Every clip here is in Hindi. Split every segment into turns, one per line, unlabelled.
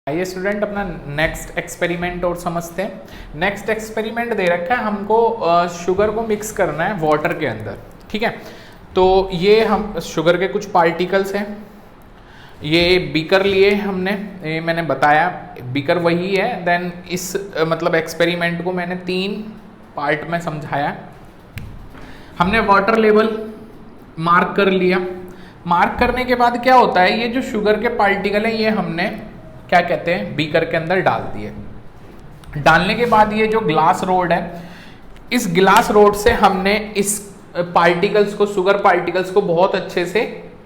आइए स्टूडेंट अपना नेक्स्ट एक्सपेरिमेंट और समझते हैं। नेक्स्ट एक्सपेरिमेंट दे रखा है हमको, शुगर को मिक्स करना है वाटर के अंदर। ठीक है, तो ये हम शुगर के कुछ पार्टिकल्स हैं, ये बीकर लिए हमने, ये मैंने बताया बीकर वही है। देन इस मतलब एक्सपेरिमेंट को मैंने 3 पार्ट में समझाया। हमने वाटर लेवल मार्क कर लिया। मार्क करने के बाद क्या होता है, ये जो शुगर के पार्टिकल हैं ये हमने क्या कहते हैं बीकर के अंदर डाल दिए। डालने के बाद ये जो ग्लास रोड है, इस ग्लास रोड से हमने इस पार्टिकल्स को, शुगर पार्टिकल्स को बहुत अच्छे से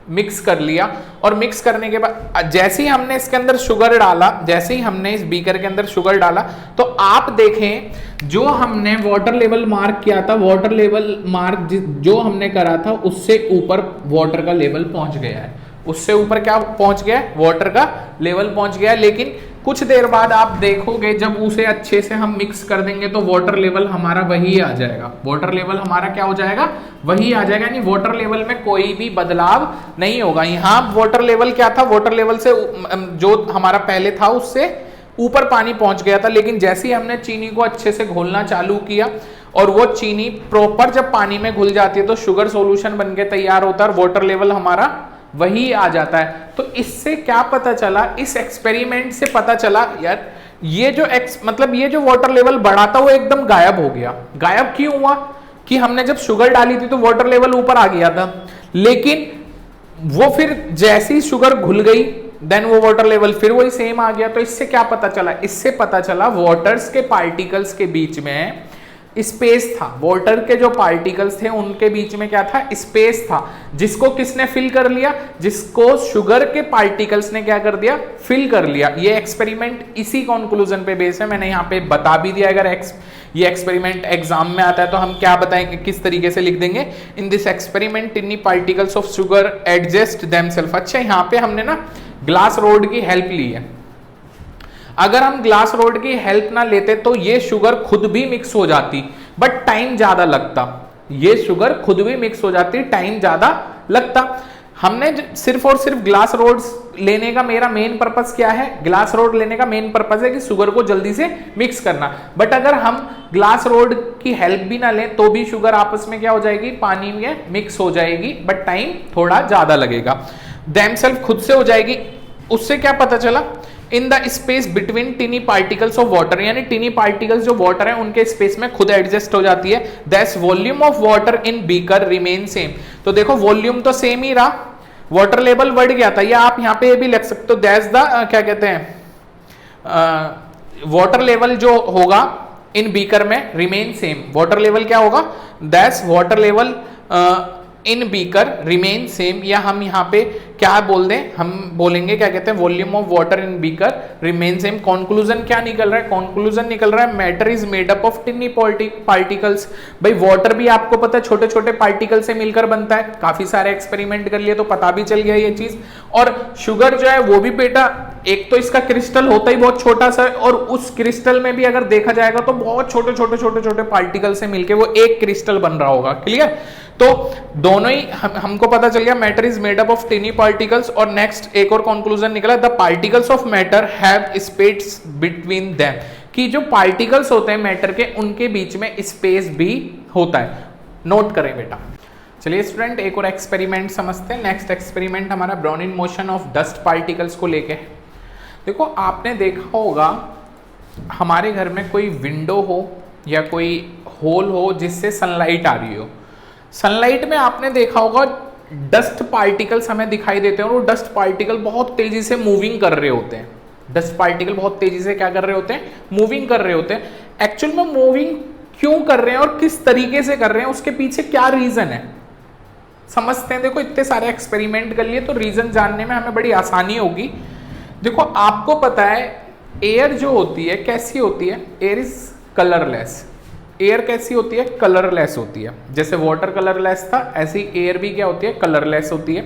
मिक्स कर लिया। और मिक्स करने के बाद जैसे ही हमने इसके अंदर शुगर डाला, जैसे ही हमने इस बीकर के अंदर शुगर डाला, तो आप देखें जो हमने वाटर लेवल मार्क किया था, वाटर लेवल मार्क जो हमने करा था उससे ऊपर वाटर का लेवल पहुंच गया है। उससे ऊपर क्या पहुंच गया, वाटर का लेवल पहुंच गया। लेकिन कुछ देर बाद आप देखोगे जब उसे अच्छे से हम मिक्स कर देंगे तो वाटर लेवल हमारा वही आ जाएगा। वाटर लेवल हमारा क्या हो जाएगा, वही आ जाएगा, यानी वाटर लेवल में कोई भी बदलाव नहीं होगा। यहाँ वाटर लेवल क्या था, वाटर लेवल से जो हमारा पहले था उससे ऊपर पानी पहुंच गया था। लेकिन जैसे ही हमने चीनी को अच्छे से घोलना चालू किया और वो चीनी प्रॉपर जब पानी में घुल जाती है तो शुगर सॉल्यूशन बन के तैयार होता है और वाटर लेवल हमारा वही आ जाता है। तो इससे क्या पता चला, इस एक्सपेरिमेंट से पता चला यार ये जो मतलब ये जो वाटर लेवल बढ़ा था वो एकदम गायब हो गया। गायब क्यों हुआ कि हमने जब शुगर डाली थी तो वाटर लेवल ऊपर आ गया था, लेकिन वो फिर जैसी शुगर घुल गई देन वो वाटर लेवल फिर वही सेम आ गया। तो इससे क्या पता चला, इससे पता चला वाटर्स के पार्टिकल्स के बीच में स्पेस था। वाटर के जो पार्टिकल्स थे उनके बीच में क्या था, स्पेस था, जिसको किसने फिल कर लिया, जिसको शुगर के पार्टिकल्स ने क्या कर दिया, फिल कर लिया। ये एक्सपेरिमेंट इसी कंक्लूजन पे बेस है, मैंने यहाँ पे बता भी दिया। अगर ये एक्सपेरिमेंट एग्जाम में आता है तो हम क्या बताएंगे, किस तरीके से लिख देंगे, in this experiment tiny particles of sugar adjust themselves. अच्छा, यहाँ पे हमने ना ग्लास रोड की हेल्प ली है। अगर हम ग्लास रोड की हेल्प ना लेते तो ये शुगर खुद भी मिक्स हो जाती, बट टाइम ज्यादा लगता। ये शुगर खुद भी मिक्स हो जाती, टाइम ज्यादा लगता। हमने सिर्फ और सिर्फ ग्लास रोड लेने का मेरा मेन पर्पस क्या है, ग्लास रोड लेने का मेन पर्पस है कि शुगर को जल्दी से मिक्स करना। बट अगर हम ग्लास रोड की हेल्प भी ना लें तो भी शुगर आपस में क्या हो जाएगी, पानी में मिक्स हो जाएगी, बट टाइम थोड़ा ज्यादा लगेगा। देमसेल्फ खुद से हो जाएगी। उससे क्या पता चला, in the space between टिनी particles of water, यानी टिनी पार्टिकल्स जो वाटर है उनके स्पेस में खुद एडजस्ट हो जाती है। That's volume of water in beaker remain same. तो देखो वॉल्यूम तो सेम ही रहा, वाटर लेवल बढ़ गया था, या आप यहाँ पे ये भी लिख सकते हो दैट्स द क्या कहते हैं, वाटर लेवल जो होगा इन बीकर में रिमेन सेम। वाटर लेवल क्या होगा, that's water level in beaker remain same, या हम यहाँ पे क्या बोल दें, हम बोलेंगे क्या कहते हैं, volume of water in beaker remain same. Conclusion क्या निकल रहा है, कंक्लूजन निकल रहा है matter is made up of tiny particles. भाई वाटर भी आपको पता है छोटे छोटे पार्टिकल से मिलकर बनता है, काफी सारे एक्सपेरिमेंट कर लिए तो पता भी चल गया ये चीज। और शुगर जो है वो भी बेटा, एक तो इसका क्रिस्टल होता ही बहुत छोटा सा है, और उस क्रिस्टल में भी अगर देखा जाएगा तो बहुत छोटे छोटे छोटे छोटे पार्टिकल से मिलकर वो एक क्रिस्टल बन रहा होगा। क्लियर, तो दोनों ही हमको पता चल गया matter is made up of tiny particles. और नेक्स्ट एक और कंक्लूजन निकला, the particles of matter have space between them, कि जो पार्टिकल्स होते हैं मैटर के उनके बीच में स्पेस भी होता है। नोट करें बेटा। चलिए स्टूडेंट एक और एक्सपेरिमेंट समझते हैं। नेक्स्ट एक्सपेरिमेंट हमारा ब्राउनिन मोशन ऑफ डस्ट पार्टिकल्स को लेके। देखो आपने देखा होगा हमारे घर में कोई विंडो हो या कोई होल हो जिससे सनलाइट आ रही हो। सनलाइट में आपने देखा होगा डस्ट पार्टिकल्स हमें दिखाई देते हैं, और वो डस्ट पार्टिकल बहुत तेजी से मूविंग कर रहे होते हैं। डस्ट पार्टिकल बहुत तेजी से क्या कर रहे होते हैं, मूविंग कर रहे होते हैं। एक्चुअल में मूविंग क्यों कर रहे हैं और किस तरीके से कर रहे हैं, उसके पीछे क्या रीजन है समझते हैं। देखो इतने सारे एक्सपेरिमेंट कर लिए तो रीजन जानने में हमें बड़ी आसानी होगी। देखो आपको पता है एयर जो होती है कैसी होती है, एयर इज कलरलेस। एयर कैसी होती है, कलरलेस होती है। जैसे वाटर कलरलेस था ऐसी एयर भी क्या होती है, कलरलेस होती है।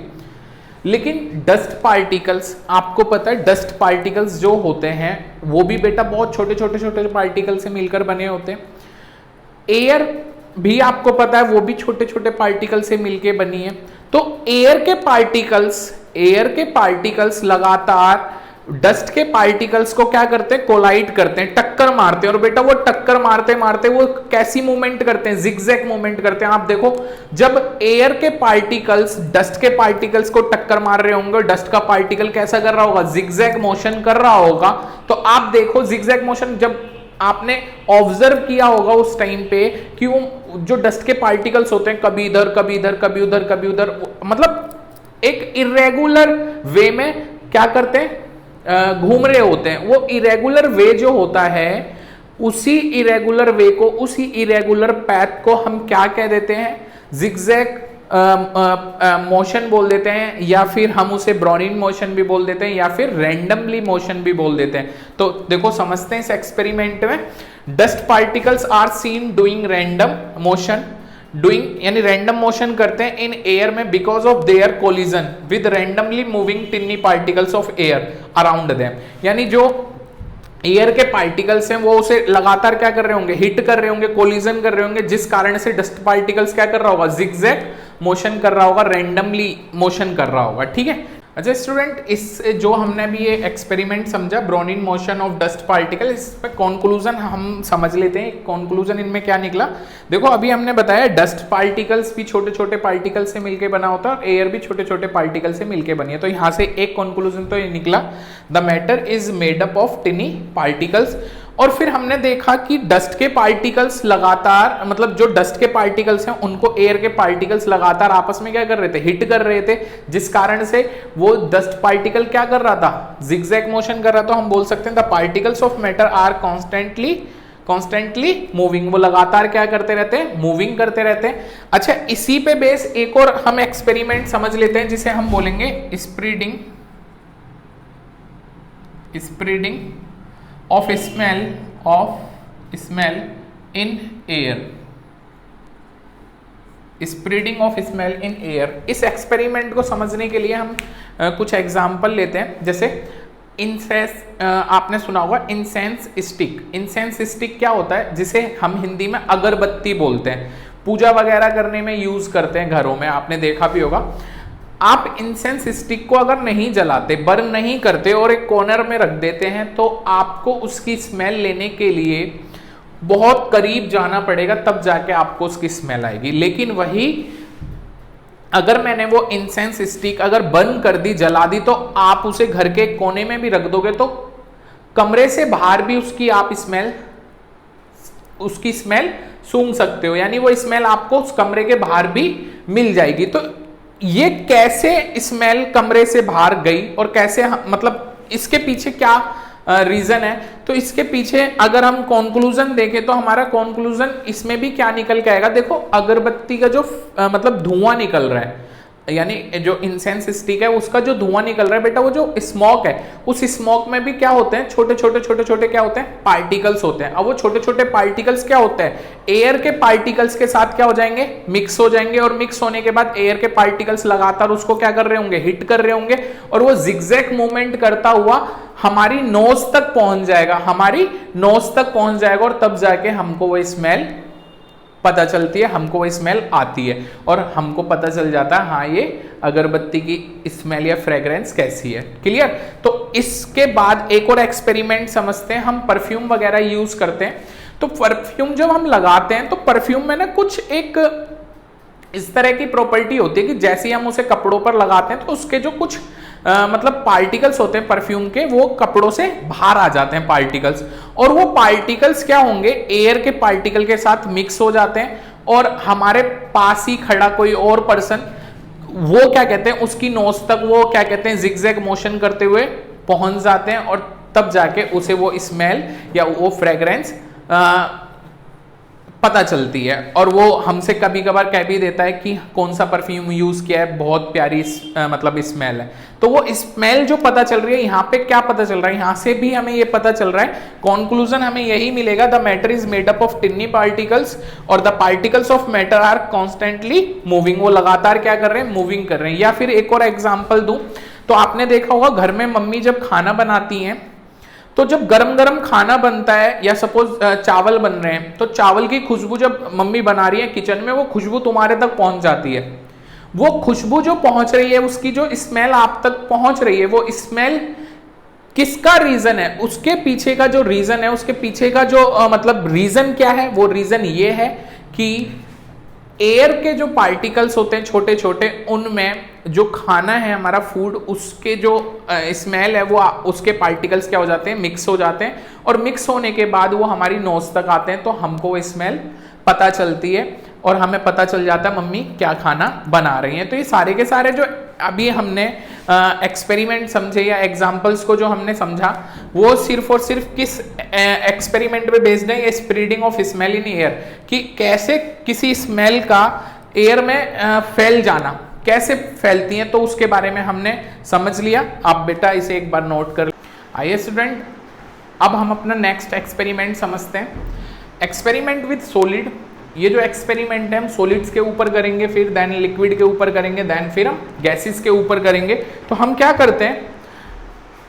लेकिन डस्ट पार्टिकल्स, आपको पता है डस्ट पार्टिकल्स जो होते हैं वो भी बेटा बहुत छोटे छोटे छोटे पार्टिकल से मिलकर बने होते हैं। एयर भी आपको पता है वो भी छोटे छोटे पार्टिकल से मिलकर बनी है। तो एयर के पार्टिकल्स लगातार डस्ट के पार्टिकल्स को क्या करते हैं, कोलाइड करते हैं, टक्कर मारते हैं। और बेटा वो टक्कर मारते मारते वो कैसी मूवमेंट करते हैं, जिगजैग मूवमेंट करते हैं। आप देखो जब एयर के पार्टिकल्स डस्ट के पार्टिकल्स को टक्कर मार रहे होंगे, डस्ट का पार्टिकल कैसा कर रहा होगा, जिगजैग मोशन कर रहा होगा। तो आप देखो जिगजैग मोशन जब आपने ऑब्जर्व किया होगा उस टाइम पे कि वो जो डस्ट के पार्टिकल्स होते हैं कभी इधर कभी इधर कभी उधर कभी उधर, मतलब एक इरेगुलर वे में क्या करते हैं, घूम रहे होते हैं। वो इरेगुलर वे जो होता है, उसी इरेगुलर वे को, उसी इरेगुलर पैथ को हम क्या कह देते हैं, जिगजैग मोशन बोल देते हैं, या फिर हम उसे ब्राउनिन मोशन भी बोल देते हैं, या फिर रैंडमली मोशन भी बोल देते हैं। तो देखो समझते हैं इस एक्सपेरिमेंट में, dust particles are seen doing random motion, doing यानी रैंडम मोशन करते हैं इन एयर में because of their collision with randomly moving tiny particles of air around them. यानी जो एयर के पार्टिकल्स हैं वो उसे लगातार क्या कर रहे होंगे, हिट कर रहे होंगे, कोलिजन कर रहे होंगे, जिस कारण से डस्ट पार्टिकल्स क्या कर रहा होगा, जिगजैग मोशन कर रहा होगा, रैंडमली मोशन कर रहा होगा। ठीक है। अच्छा स्टूडेंट, इस जो हमने अभी ये एक्सपेरिमेंट समझा ब्राउनिन मोशन ऑफ डस्ट पार्टिकल, इस पे कंक्लूजन हम समझ लेते हैं। कंक्लूजन इनमें क्या निकला, देखो अभी हमने बताया डस्ट पार्टिकल्स भी छोटे छोटे पार्टिकल से मिलके बना होता है और एयर भी छोटे छोटे पार्टिकल से मिलके बनी है। तो यहाँ से एक कंक्लूजन तो ये निकला, the matter is made up of tiny particles. और फिर हमने देखा कि डस्ट के पार्टिकल्स लगातार, मतलब जो डस्ट के पार्टिकल्स हैं उनको एयर के पार्टिकल्स लगातार आपस में क्या कर रहे थे, हिट कर रहे थे, जिस कारण से वो डस्ट पार्टिकल क्या कर रहा था, जिगजैग मोशन कर रहा था। तो हम बोल सकते हैं the particles of matter are constantly moving, वो लगातार क्या करते रहते हैं, मूविंग करते रहते हैं। अच्छा इसी पे बेस एक और हम एक्सपेरिमेंट समझ लेते हैं जिसे हम बोलेंगे spreading of smell in air, spreading of smell in air. इस एक्सपेरिमेंट को समझने के लिए हम कुछ एग्जाम्पल लेते हैं। जैसे इंसेंस, आपने सुना होगा इंसेंस स्टिक। इंसेंस स्टिक क्या होता है, जिसे हम हिंदी में अगरबत्ती बोलते हैं, पूजा वगैरह करने में यूज करते हैं घरों में, आपने देखा भी होगा। आप इंसेंस स्टिक को अगर नहीं जलाते, बर्न नहीं करते और एक कॉर्नर में रख देते हैं, तो आपको उसकी स्मेल लेने के लिए बहुत करीब जाना पड़ेगा, तब जाके आपको उसकी स्मेल आएगी। लेकिन वही अगर मैंने वो इंसेंस स्टिक अगर बर्न कर दी, जला दी, तो आप उसे घर के कोने में भी रख दोगे तो कमरे से बाहर भी उसकी स्मेल सूंघ सकते हो, यानी वो स्मेल आपको उस कमरे के बाहर भी मिल जाएगी। तो ये कैसे स्मेल कमरे से बाहर गई और कैसे, मतलब इसके पीछे क्या रीजन है, तो इसके पीछे अगर हम कंक्लूजन देखें तो हमारा कंक्लूजन इसमें भी क्या निकल के आएगा। देखो अगरबत्ती का जो मतलब धुआं निकल रहा है, यानी जो इंसेंस स्टिक है उसका जो धुआं निकल रहा है बेटा, वो जो स्मोक है, उस स्मोक में भी क्या होते हैं, छोटे छोटे क्या होते हैं, पार्टिकल्स होते हैं। अब वो छोटे छोटे पार्टिकल्स क्या होते हैं, एयर के पार्टिकल्स के साथ क्या हो जाएंगे, मिक्स हो जाएंगे, और मिक्स होने के बाद एयर के पार्टिकल्स लगातार उसको क्या कर रहे होंगे, हिट कर रहे होंगे, और वो जिगजैग मूवमेंट करता हुआ हमारी नोज तक पहुंच जाएगा, और तब जाके हमको वो स्मेल पता चलती है, हमको वो स्मेल आती है, और हमको पता चल जाता है हाँ ये अगरबत्ती की स्मेल या फ्रेग्रेंस कैसी है। क्लियर। तो इसके बाद एक और एक्सपेरिमेंट समझते हैं। हम परफ्यूम वगैरह यूज करते हैं, तो परफ्यूम जब हम लगाते हैं तो परफ्यूम में ना कुछ एक इस तरह की प्रॉपर्टी होती है कि जैसे ही हम उसे कपड़ों पर लगाते हैं तो उसके जो कुछ मतलब पार्टिकल्स होते हैं परफ्यूम के, वो कपड़ों से बाहर आ जाते हैं पार्टिकल्स, और वो पार्टिकल्स क्या होंगे, एयर के पार्टिकल के साथ मिक्स हो जाते हैं, और हमारे पास ही खड़ा कोई और पर्सन, वो क्या कहते हैं, उसकी नोज तक वो क्या कहते हैं, जिगजैग मोशन करते हुए पहुंच जाते हैं, और तब जाके उसे वो स्मेल या वो फ्रेग्रेंस पता चलती है, और वो हमसे कभी कभार कह भी देता है कि कौन सा परफ्यूम यूज किया है, बहुत प्यारी मतलब स्मेल है। तो वो स्मेल जो पता चल रही है, यहाँ पे क्या पता चल रहा है, यहाँ से भी हमें ये पता चल रहा है, कंक्लूजन हमें यही मिलेगा, the matter is made up of tiny particles और the particles of matter are constantly moving, वो लगातार क्या कर रहे हैं, मूविंग कर रहे हैं। या फिर एक और एग्जाम्पल दूं तो आपने देखा होगा घर में मम्मी जब खाना बनाती हैं, तो जब गरम गरम खाना बनता है या सपोज चावल बन रहे हैं, तो चावल की खुशबू जब मम्मी बना रही है किचन में, वो खुशबू तुम्हारे तक पहुंच जाती है। वो खुशबू जो पहुंच रही है, उसकी जो स्मेल आप तक पहुंच रही है, वो स्मेल किसका रीजन है, उसके पीछे का जो रीजन है, उसके पीछे का जो मतलब रीजन क्या है, वो रीजन ये है कि एयर के जो पार्टिकल्स होते हैं छोटे छोटे, उनमें जो खाना है हमारा फूड, उसके जो स्मेल है वो उसके पार्टिकल्स क्या हो जाते हैं, मिक्स हो जाते हैं, और मिक्स होने के बाद वो हमारी नोज तक आते हैं, तो हमको वो स्मेल पता चलती है और हमें पता चल जाता है मम्मी क्या खाना बना रही हैं। तो ये सारे के सारे जो अभी हमने एक्सपेरिमेंट समझे या एग्जाम्पल्स को जो हमने समझा, वो सिर्फ और सिर्फ किस एक्सपेरिमेंट पे बेस्ड है, ये spreading of smell in air, कि कैसे किसी स्मेल का एयर में फैल जाना, कैसे फैलती हैं, तो उसके बारे में हमने समझ लिया। आप बेटा इसे एक बार नोट कर। आइए स्टूडेंट, अब हम अपना नेक्स्ट एक्सपेरिमेंट समझते हैं, एक्सपेरिमेंट विद सॉलिड। ये जो एक्सपेरिमेंट है हम सॉलिड्स के ऊपर करेंगे, फिर देन लिक्विड के ऊपर करेंगे, देन फिर हम गैसेस के ऊपर करेंगे। तो हम क्या करते हैं,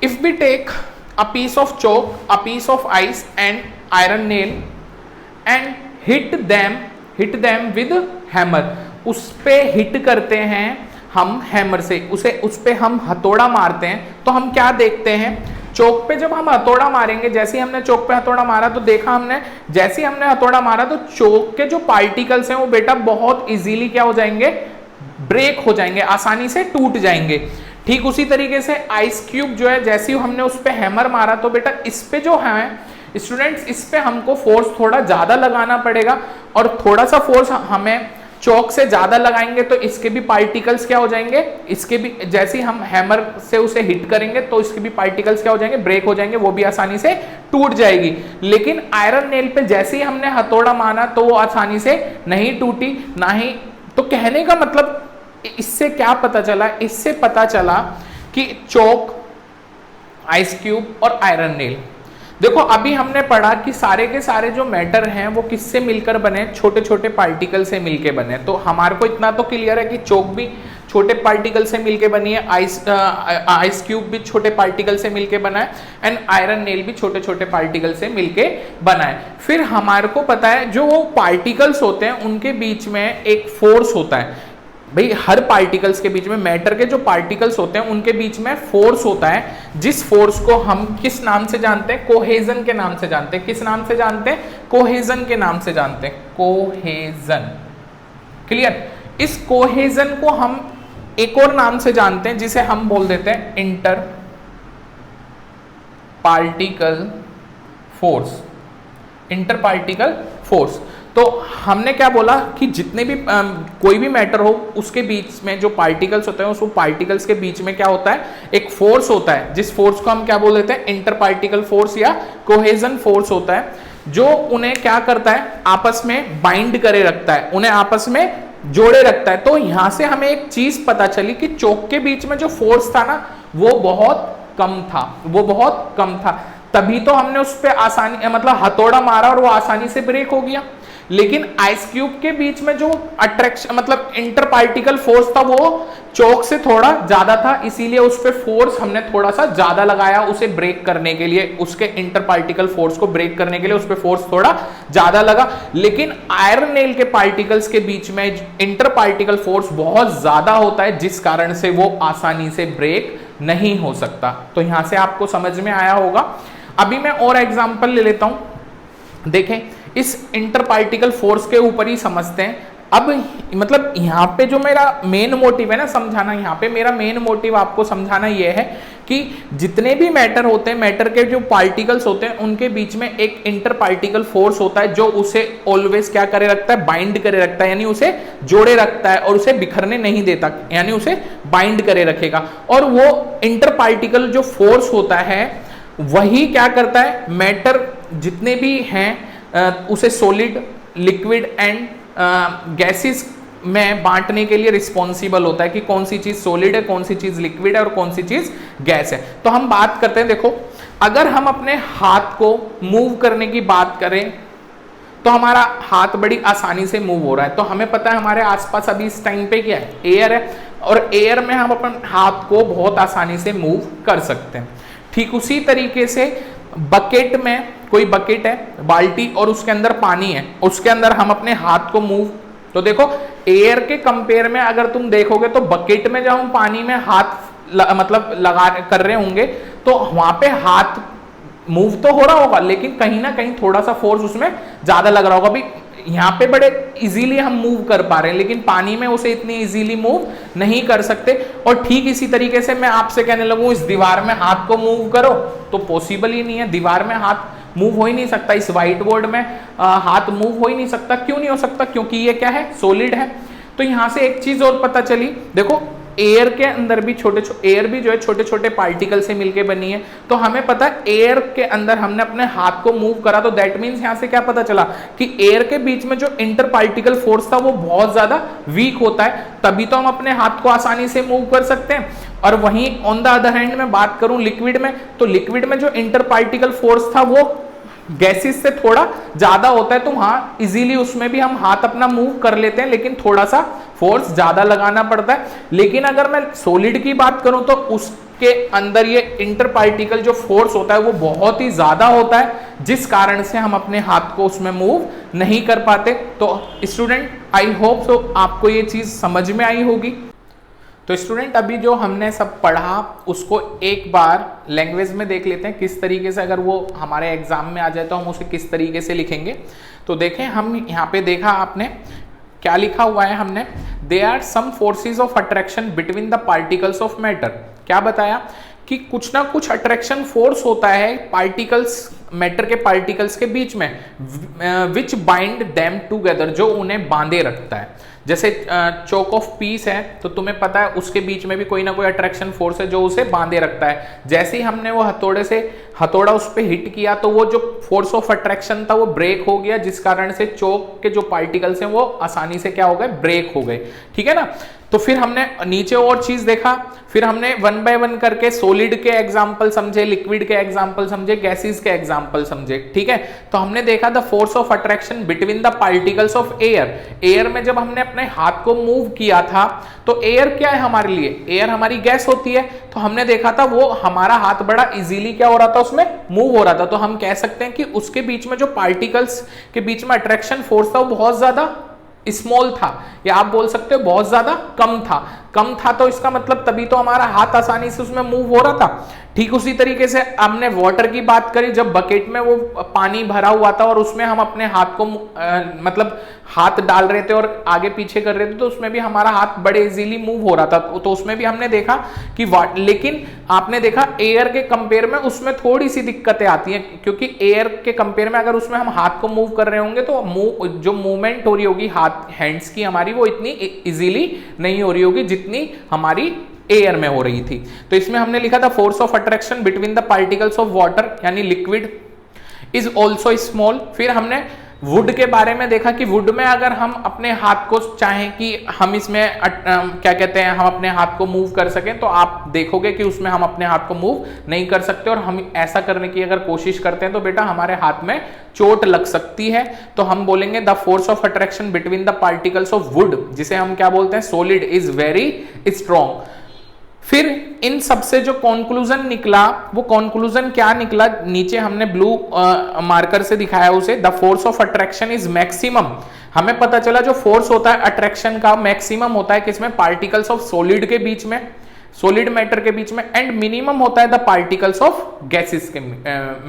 if we take a piece of chalk, a piece of ice and iron nail and hit them with hammer, उस पे हिट करते हैं हम हैमर से, उस पे हम हथौड़ा मारते हैं, तो हम क्या देखते हैं, चौक पे जब हम हथौड़ा मारेंगे, जैसे ही हमने चौक पे हथौड़ा मारा तो देखा हमने, जैसे ही हमने हथौड़ा मारा तो चौक के जो पार्टिकल्स हैं वो बेटा बहुत इजीली क्या हो जाएंगे, ब्रेक हो जाएंगे, आसानी से टूट जाएंगे। ठीक उसी तरीके से आइस क्यूब जो है, जैसे ही हमने उस पे हैमर मारा तो बेटा इस पे जो है स्टूडेंट्स, इस पे हमको फोर्स थोड़ा ज्यादा लगाना पड़ेगा, और थोड़ा सा फोर्स हमें चौक से ज्यादा लगाएंगे तो इसके भी पार्टिकल्स क्या हो जाएंगे, इसके भी जैसे ही हम हैमर से उसे हिट करेंगे तो इसके भी पार्टिकल्स क्या हो जाएंगे, ब्रेक हो जाएंगे, वो भी आसानी से टूट जाएगी। लेकिन आयरन नेल पे जैसे ही हमने हथौड़ा मारा तो वो आसानी से नहीं टूटी, ना ही, तो कहने का मतलब इससे क्या पता चला, इससे पता चला कि चौक, आइस क्यूब और आयरन नेल, देखो अभी हमने पढ़ा कि सारे के सारे जो मैटर हैं वो किससे मिलकर बने, छोटे छोटे पार्टिकल से मिलके बने। तो हमारे को इतना तो क्लियर है कि चौक भी छोटे पार्टिकल से मिलके बनी है, आइस क्यूब भी छोटे पार्टिकल से मिलके बना है, एंड आयरन नेल भी छोटे छोटे पार्टिकल से मिलके बना है। फिर हमारे को पता है जो वो पार्टिकल्स होते हैं उनके बीच में एक फोर्स होता है, भाई हर पार्टिकल्स के बीच में, मैटर के जो पार्टिकल्स होते हैं उनके बीच में फोर्स होता है, जिस फोर्स को हम किस नाम से जानते हैं, कोहेजन के नाम से जानते हैं। किस नाम से जानते हैं, कोहेजन के नाम से जानते हैं, कोहेजन, क्लियर। इस कोहेजन को हम एक और नाम से जानते हैं जिसे हम बोल देते हैं inter particle force, inter particle force. तो हमने क्या बोला कि जितने भी कोई भी मैटर हो उसके बीच में जो पार्टिकल्स होते हैं, उस पार्टिकल्स के बीच में क्या होता है, एक फोर्स होता है, जिस फोर्स को हम क्या बोल देते हैं, इंटर पार्टिकल फोर्स या कोहेजन फोर्स होता है, जो उन्हें क्या करता है, आपस में बाइंड करे रखता है, उन्हें आपस में जोड़े रखता है। तो यहां से हमें एक चीज पता चली कि चौक के बीच में जो फोर्स था ना वो बहुत कम था, वो बहुत कम था, तभी तो हमने उस पर आसानी मतलब हथौड़ा मारा और वो आसानी से ब्रेक हो गया। लेकिन आइस क्यूब के बीच में जो अट्रैक्शन मतलब इंटर पार्टिकल फोर्स था वो चौक से थोड़ा ज्यादा था, इसीलिए उस पे फोर्स हमने थोड़ा सा ज्यादा लगाया उसे ब्रेक करने के लिए, उसके इंटर पार्टिकल फोर्स को ब्रेक करने के लिए उस पे फोर्स थोड़ा ज्यादा लगा। लेकिन आयरन नेल के पार्टिकल्स के बीच में इंटर पार्टिकल फोर्स बहुत ज्यादा होता है, जिस कारण से वो आसानी से ब्रेक नहीं हो सकता। तो यहां से आपको समझ में आया होगा। अभी मैं और एग्जांपल ले लेता हूं, देखें इस इंटर पार्टिकल फोर्स के ऊपर ही समझते हैं। अब मतलब यहाँ पे जो मेरा मेन मोटिव है ना समझाना, यहाँ पे मेरा मेन मोटिव आपको समझाना ये है कि जितने भी मैटर होते हैं, मैटर के जो पार्टिकल्स होते हैं उनके बीच में एक इंटर पार्टिकल फोर्स होता है जो उसे ऑलवेज क्या करे रखता है, बाइंड करे रखता है, यानी उसे जोड़े रखता है और उसे बिखरने नहीं देता, यानी उसे बाइंड करे रखेगा। और वो इंटर पार्टिकल जो फोर्स होता है वही क्या करता है, मैटर जितने भी हैं उसे सॉलिड, लिक्विड एंड गैसेस में बांटने के लिए रिस्पॉन्सिबल होता है कि कौन सी चीज सॉलिड है, कौन सी चीज लिक्विड है और कौन सी चीज गैस है। तो हम बात करते हैं, देखो अगर हम अपने हाथ को मूव करने की बात करें तो हमारा हाथ बड़ी आसानी से मूव हो रहा है, तो हमें पता है हमारे आसपास अभी इस टाइम पे क्या है, एयर है, और एयर में हम अपने हाथ को बहुत आसानी से मूव कर सकते हैं। ठीक उसी तरीके से बकेट में, कोई बकेट है, बाल्टी, और उसके अंदर पानी है, उसके अंदर हम अपने हाथ को मूव, तो देखो एयर के कंपेयर में अगर तुम देखोगे तो बकेट में जब हम पानी में हाथ मतलब लगा कर रहे होंगे तो वहां पे हाथ मूव तो हो रहा होगा, लेकिन कहीं ना कहीं थोड़ा सा फोर्स उसमें ज्यादा लग रहा होगा। अभी यहाँ पे बड़े इजीली हम मूव कर पा रहे हैं, लेकिन पानी में उसे इतनी इजीली मूव नहीं कर सकते। और ठीक इसी तरीके से मैं आपसे कहने लगूं इस दीवार में हाथ को मूव करो तो पॉसिबल ही नहीं है, दीवार में हाथ मूव हो ही नहीं सकता, इस व्हाइट बोर्ड में हाथ मूव हो ही नहीं सकता। क्यों नहीं हो सकता? क्योंकि ये क्या है, सॉलिड है। तो यहां से एक चीज और पता चली, देखो एयर के अंदर भी एयर भी जो है छोटे छोटे पार्टिकल से मिलके बनी है। तो हमें पता है एयर के अंदर हमने अपने हाथ को मूव करा, तो दैट मीन्स यहां से क्या पता चला कि एयर के बीच में जो इंटर पार्टिकल फोर्स था वो बहुत ज्यादा वीक होता है, तभी तो हम अपने हाथ को आसानी से मूव कर सकते हैं। और वहीं ऑन द अदर हैंड में बात करूं लिक्विड में, तो लिक्विड में जो इंटर पार्टिकल फोर्स था वो गैसेस से थोड़ा ज्यादा होता है, तो वहां इजीली उसमें भी हम हाथ अपना मूव कर लेते हैं, लेकिन थोड़ा सा फोर्स ज्यादा लगाना पड़ता है। लेकिन अगर मैं सॉलिड की बात करूं तो उसके अंदर ये इंटर पार्टिकल जो फोर्स होता है वो बहुत ही ज्यादा होता है, जिस कारण से हम अपने हाथ को उसमें मूव नहीं कर पाते। तो स्टूडेंट आई होप सो आपको ये चीज समझ में आई होगी। तो स्टूडेंट अभी जो हमने सब पढ़ा उसको एक बार लैंग्वेज में देख लेते हैं, किस तरीके से अगर वो हमारे एग्जाम में आ जाए तो हम उसे किस तरीके से लिखेंगे। तो देखें, हम यहाँ पे देखा आपने क्या लिखा हुआ है हमने, they are some forces of attraction between the particles of matter. क्या बताया कि कुछ ना कुछ अट्रैक्शन फोर्स होता है पार्टिकल्स, मैटर के पार्टिकल्स के बीच में, विच बाइंड देम टूगेदर, जो उन्हें बांधे रखता है। जैसे चोक ऑफ पीस है तो तुम्हें पता है उसके बीच में भी कोई ना कोई अट्रैक्शन फोर्स है जो उसे बांधे रखता है। जैसे ही हमने वो हथौड़ा उस पर हिट किया तो वो जो फोर्स ऑफ अट्रैक्शन था वो ब्रेक हो गया, जिस कारण से चोक के जो पार्टिकल्स हैं वो आसानी से क्या हो गए, ब्रेक हो गए। ठीक है ना। तो फिर हमने नीचे और चीज देखा, फिर हमने वन बाय वन करके सॉलिड के एग्जांपल समझे, लिक्विड के एग्जांपल समझे, गैसेस के एग्जांपल समझे। ठीक है। तो हमने देखा the force of attraction between the particles of air. Air में जब हमने अपने हाथ को मूव किया था तो एयर क्या है हमारे लिए, एयर हमारी गैस होती है। तो हमने देखा था वो हमारा हाथ बड़ा इजीली क्या हो रहा था, उसमें मूव हो रहा था। तो हम कह सकते हैं कि उसके बीच में जो पार्टिकल्स के बीच में अट्रैक्शन फोर्स था वो बहुत ज्यादा स्मॉल था, या आप बोल सकते हो बहुत ज्यादा कम था। तो इसका मतलब तभी तो हमारा हाथ आसानी से उसमें मूव हो रहा था। ठीक उसी तरीके से हमने वाटर की बात करी, जब बकेट में वो पानी भरा हुआ था और उसमें हम अपने हाथ को मतलब हाथ डाल रहे थे और आगे पीछे कर रहे थे, तो उसमें भी हमारा हाथ बड़े इजीली मूव हो रहा था। तो उसमें भी हमने देखा कि लेकिन आपने देखा एयर के कंपेयर में उसमें थोड़ी सी दिक्कतें आती हैं, क्योंकि एयर के कंपेयर में अगर उसमें हम हाथ को मूव कर रहे होंगे तो जो मूवमेंट हो रही होगी हैंड्स की हमारी, वो इतनी इजीली नहीं हो रही होगी जितनी हमारी एयर में हो रही थी। तो इसमें हमने लिखा था force of attraction between the particles of water यानी लिक्विड इज ऑल्सो स्मॉल। फिर हमने वुड के बारे में देखा कि वुड में अगर हम अपने हाथ को चाहें कि हम इसमें क्या कहते हैं, हम अपने हाथ को मूव कर सकें, तो आप देखोगे कि उसमें हम अपने हाथ को मूव नहीं कर सकते, और हम ऐसा करने की अगर कोशिश करते हैं तो बेटा हमारे हाथ में चोट लग सकती है। तो हम बोलेंगे the force of attraction between the particles of would, जिसे हम क्या बोलते हैं, सॉलिड, इज वेरी स्ट्रॉन्ग। फिर इन सबसे जो कंक्लूजन निकला, वो कंक्लूजन क्या निकला, नीचे हमने ब्लू मार्कर से दिखाया उसे, the force of attraction is maximum. हमें पता चला जो फोर्स होता है अट्रैक्शन का मैक्सिमम होता है किसमें, पार्टिकल्स ऑफ सॉलिड के बीच में, सॉलिड मैटर के बीच में, एंड मिनिमम होता है द पार्टिकल्स ऑफ गैसेस के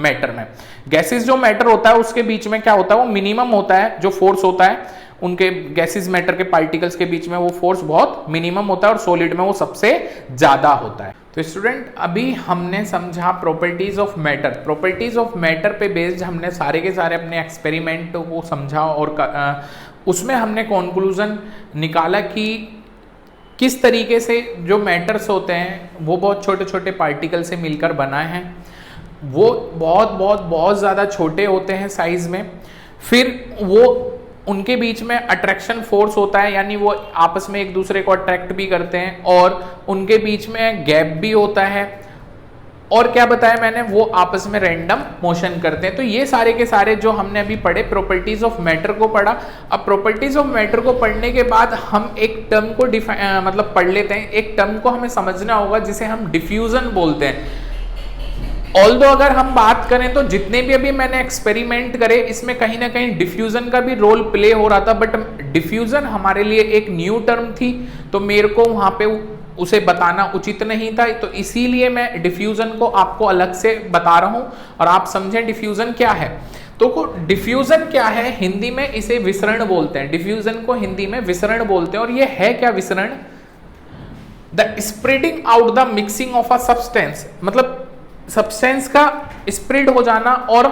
मैटर में। गैसेस जो मैटर होता है उसके बीच में क्या होता है, वो मिनिमम होता है, जो फोर्स होता है उनके गैसेस मैटर के पार्टिकल्स के बीच में वो फोर्स बहुत मिनिमम होता है, और सॉलिड में वो सबसे ज्यादा होता है। तो स्टूडेंट अभी हमने समझा properties of matter. Properties of matter पे बेस्ड हमने सारे के सारे अपने एक्सपेरिमेंट को समझा, और उसमें हमने कंक्लूजन निकाला कि किस तरीके से जो मैटर्स होते हैं वो बहुत छोटे छोटे पार्टिकल से मिलकर बनाए हैं, वो बहुत ज़्यादा छोटे होते हैं साइज में। फिर वो उनके बीच में अट्रैक्शन फोर्स होता है, यानी वो आपस में एक दूसरे को अट्रैक्ट भी करते हैं, और उनके बीच में गैप भी होता है, और क्या बताया मैंने, वो आपस में रैंडम मोशन करते हैं। तो ये सारे के सारे जो हमने अभी पढ़े प्रॉपर्टीज ऑफ मैटर को पढ़ा। अब प्रॉपर्टीज ऑफ मैटर को पढ़ने के बाद हम एक टर्म को मतलब पढ़ लेते हैं। एक टर्म को हमें समझना होगा जिसे हम डिफ्यूजन बोलते हैं। ऑल्दो अगर हम बात करें तो जितने भी अभी मैंने एक्सपेरिमेंट करे इसमें कहीं ना कहीं डिफ्यूजन का भी रोल प्ले हो रहा था, बट डिफ्यूजन हमारे लिए एक न्यू टर्म थी, तो मेरे को वहां पे उसे बताना उचित नहीं था, तो इसीलिए मैं डिफ्यूजन को आपको अलग से बता रहा हूं और आप समझें डिफ्यूजन क्या है। तो डिफ्यूजन क्या है, हिंदी में इसे विसरण बोलते हैं, डिफ्यूजन को हिंदी में विसरण बोलते हैं। और ये है क्या विसरण? The spreading out the mixing of a substance, मतलब सब्सटेंस का स्प्रेड हो जाना और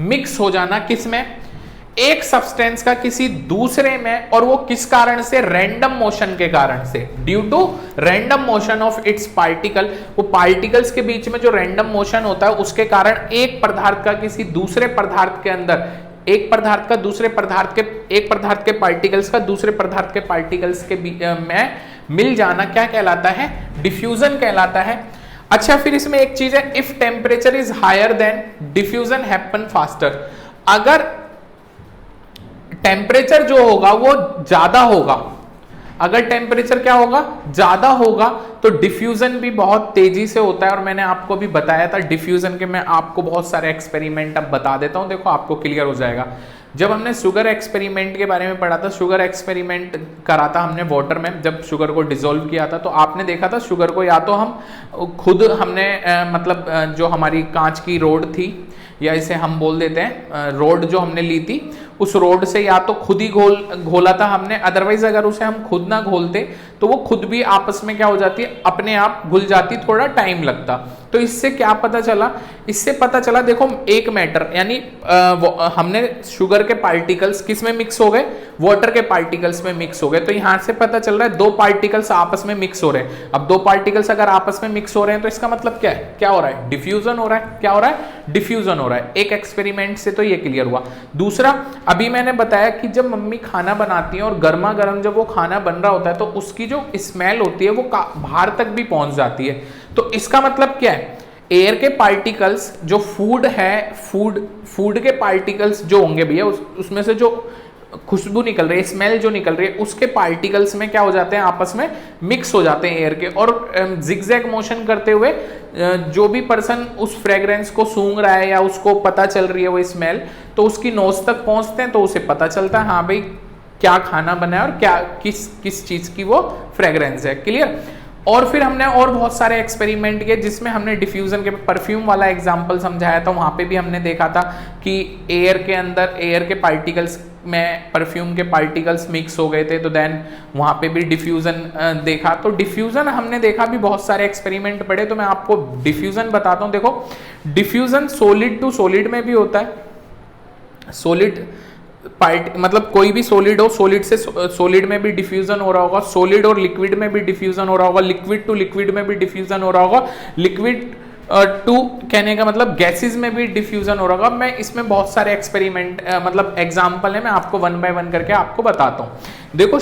मिक्स हो जाना, किसमें? एक सब्सटेंस का किसी दूसरे में, और वो किस कारण से? रैंडम मोशन के कारण से, due to random motion of its particle. वो पार्टिकल्स के बीच में जो रैंडम मोशन होता है उसके कारण एक पदार्थ का किसी दूसरे पदार्थ के अंदर, एक पदार्थ का दूसरे पदार्थ के, एक पदार्थ के पार्टिकल्स का दूसरे पदार्थ के पार्टिकल्स के में मिल जाना क्या कहलाता है? डिफ्यूजन कहलाता है। अच्छा, फिर इसमें एक चीज है, if temperature is higher then diffusion happen faster. अगर टेम्परेचर जो होगा वो ज्यादा होगा, अगर टेम्परेचर क्या होगा? ज्यादा होगा, तो डिफ्यूजन भी बहुत तेजी से होता है। और मैंने आपको भी बताया था डिफ्यूजन के, मैं आपको बहुत सारे एक्सपेरिमेंट अब बता देता हूं, देखो आपको क्लियर हो जाएगा। जब हमने शुगर एक्सपेरिमेंट के बारे में पढ़ा था, शुगर एक्सपेरिमेंट करा था हमने वाटर में, जब शुगर को डिसॉल्व किया था, तो आपने देखा था शुगर को या तो हम खुद हमने मतलब जो हमारी कांच की रोड थी, या इसे हम बोल देते हैं रोड जो हमने ली थी, उस रोड से या तो खुद ही घोला था हमने, अदरवाइज अगर उसे हम खुद ना घोलते तो वो खुद भी आपस में क्या हो जाती है, अपने आप घुल जाती, थोड़ा टाइम लगता। तो इससे क्या पता चला? इससे पता चला, देखो एक मैटर, यानी हमने शुगर के पार्टिकल्स किस में मिक्स हो गए? वाटर के पार्टिकल्स में मिक्स हो गए। तो यहां से पता चल रहा है दो पार्टिकल्स आपस में मिक्स हो रहे हैं। अब दो पार्टिकल्स अगर आपस में मिक्स हो रहे हैं तो इसका मतलब क्या है? क्या हो रहा है? डिफ्यूजन हो रहा है। क्या हो रहा है? डिफ्यूजन हो रहा है। एक एक्सपेरिमेंट से तो ये क्लियर हुआ। दूसरा, अभी मैंने बताया कि जब मम्मी खाना बनाती है और गर्मा गर्म जब वो खाना बन रहा होता है तो उसकी जो स्मेल होती है वो बाहर तक भी पहुंच जाती है। तो इसका मतलब क्या है? एयर के पार्टिकल्स जो फूड है, फूड के पार्टिकल्स जो होंगे भैया, उसमें से जो खुशबू निकल रही है, स्मेल जो निकल रही है, उसके पार्टिकल्स में क्या हो जाते हैं? आपस में मिक्स हो जाते हैं एयर के। और जिगजैग मोशन करते हुए जो भी पर्सन उस फ्रेग्रेंस को सूंघ रहा है या उसको पता चल रही है वो स्मेल, तो उसकी नोज तक पहुंचते हैं, तो उसे पता चलता है हाँ भाई क्या खाना बना है और क्या किस चीज की वो फ्रेग्रेंस है। क्लियर? और फिर हमने और बहुत सारे एक्सपेरिमेंट किए जिसमें हमने डिफ्यूजन के, परफ्यूम वाला एग्जांपल समझाया था, वहां पे भी हमने देखा था कि एयर के अंदर एयर के पार्टिकल्स में परफ्यूम के पार्टिकल्स मिक्स हो गए थे, तो देन वहां पे भी डिफ्यूजन देखा। तो डिफ्यूजन हमने देखा भी, बहुत सारे एक्सपेरिमेंट पढ़े, तो मैं आपको डिफ्यूजन बताता हूं। देखो डिफ्यूजन सॉलिड टू सॉलिड में भी होता है, सॉलिड मतलब कोई भी सॉलिड हो, सॉलिड से सॉलिड में भी डिफ्यूजन हो रहा होगा, सॉलिड और लिक्विड में भी डिफ्यूजन हो रहा होगा, लिक्विड टू लिक्विड में भी डिफ्यूजन हो रहा होगा, लिक्विड टू कहने का मतलब गैसेस में भी डिफ्यूजन हो रहा होगा। मैं इसमें बहुत सारे एक्सपेरिमेंट मतलब एग्जांपल है, मैं आपको वन बाय वन करके आपको बताता हूं। देखो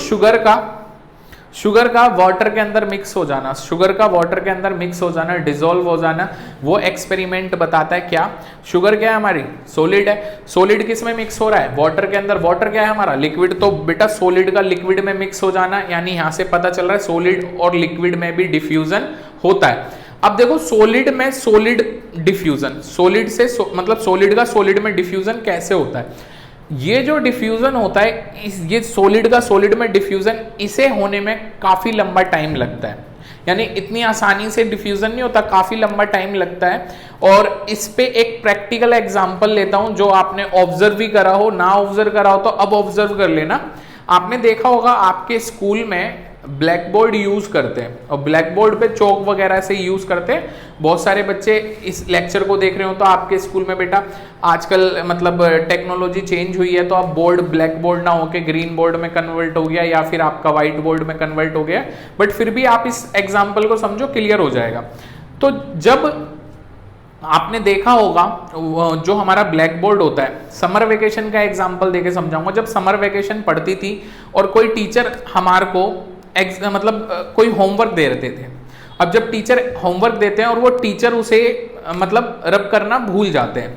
शुगर का वाटर के अंदर मिक्स हो जाना, शुगर का वाटर के अंदर मिक्स हो जाना, डिसॉल्व हो जाना, वो एक्सपेरिमेंट बताता है क्या? शुगर क्या है हमारी? सॉलिड है। सॉलिड किस में मिक्स हो रहा है? वाटर के अंदर। वाटर क्या है हमारा? लिक्विड। तो बेटा सॉलिड का लिक्विड में मिक्स हो जाना, यानी यहां से पता चल रहा है सॉलिड और लिक्विड में भी डिफ्यूजन होता है। अब देखो सॉलिड में सॉलिड डिफ्यूजन, सॉलिड से मतलब सॉलिड का सॉलिड में डिफ्यूजन कैसे होता है? ये जो डिफ्यूजन होता है, ये सॉलिड का सॉलिड में डिफ्यूजन, इसे होने में काफी लंबा टाइम लगता है, यानी इतनी आसानी से डिफ्यूजन नहीं होता, काफी लंबा टाइम लगता है। और इस पे एक प्रैक्टिकल एग्जांपल लेता हूं, जो आपने ऑब्जर्व भी करा हो, ना ऑब्जर्व करा हो तो अब ऑब्जर्व कर लेना। आपने देखा होगा आपके स्कूल में ब्लैक बोर्ड यूज करते हैं, और ब्लैक बोर्ड पे चौक वगैरह से यूज करते हैं। बहुत सारे बच्चे इस लेक्चर को देख रहे हो तो आपके स्कूल में बेटा आजकल मतलब टेक्नोलॉजी चेंज हुई है, तो अब बोर्ड ब्लैक बोर्ड ना होके ग्रीन बोर्ड में कन्वर्ट हो गया, या फिर आपका व्हाइट बोर्ड में कन्वर्ट हो गया। बट फिर भी आप इस एग्जाम्पल को समझो, क्लियर हो जाएगा। तो जब आपने देखा होगा जो हमारा ब्लैक बोर्ड होता है, समर वेकेशन का एग्जाम्पल देके समझाऊंगा। जब समर वेकेशन पढ़ती थी और कोई टीचर हमारे को मतलब कोई होमवर्क दे रहे थे, अब जब टीचर होमवर्क देते हैं और वो टीचर उसे मतलब रब करना भूल जाते हैं,